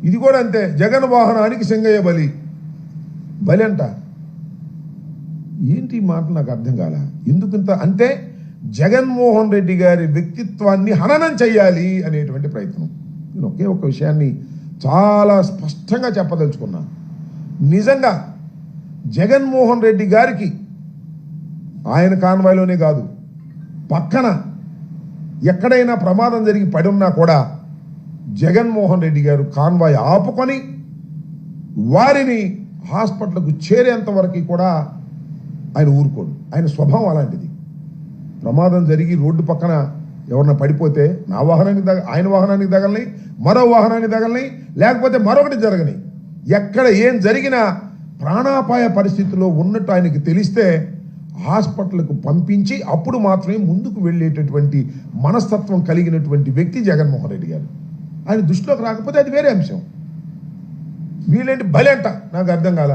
ఇది కూడా అంతే, జగన్ వాహనానికి సింగయ్య బలి అంట. ఏంటి మాట నాకు అర్థం కాల. ఎందుకంత అంటే జగన్మోహన్ రెడ్డి గారి వ్యక్తిత్వాన్ని హననం చెయ్యాలి అనేటువంటి ప్రయత్నం. నేను ఒకే ఒక విషయాన్ని చాలా స్పష్టంగా చెప్పదలుచుకున్నాను. నిజంగా జగన్మోహన్ రెడ్డి గారికి ఆయన కాన్వాయ్లోనే కాదు, పక్కన ఎక్కడైనా ప్రమాదం జరిగి పడి ఉన్నా కూడా జగన్మోహన్ రెడ్డి గారు కాన్వాయ్ ఆపుకొని వారిని హాస్పిటల్కు చేరేంత వరకు కూడా ఆయన ఊరుకోడు. ఆయన స్వభావం అలాంటిది. ప్రమాదం జరిగి రోడ్డు పక్కన ఎవరన్నా పడిపోతే నా వాహనానికి ఆయన వాహనానికి తగలని, మరో వాహనానికి తగలని, లేకపోతే మరొకటి జరగని, ఎక్కడ ఏం జరిగినా ప్రాణాపాయ పరిస్థితిలో ఉన్నట్టు ఆయనకి తెలిస్తే హాస్పిటల్కు పంపించి అప్పుడు మాత్రమే ముందుకు వెళ్ళేటటువంటి మనస్తత్వం కలిగినటువంటి వ్యక్తి జగన్మోహన్ రెడ్డి గారు. ఆయన దృష్టిలోకి రాకపోతే అది వేరే అంశం. వీళ్ళేంటి బలి అంట, నాకు అర్థం కాల.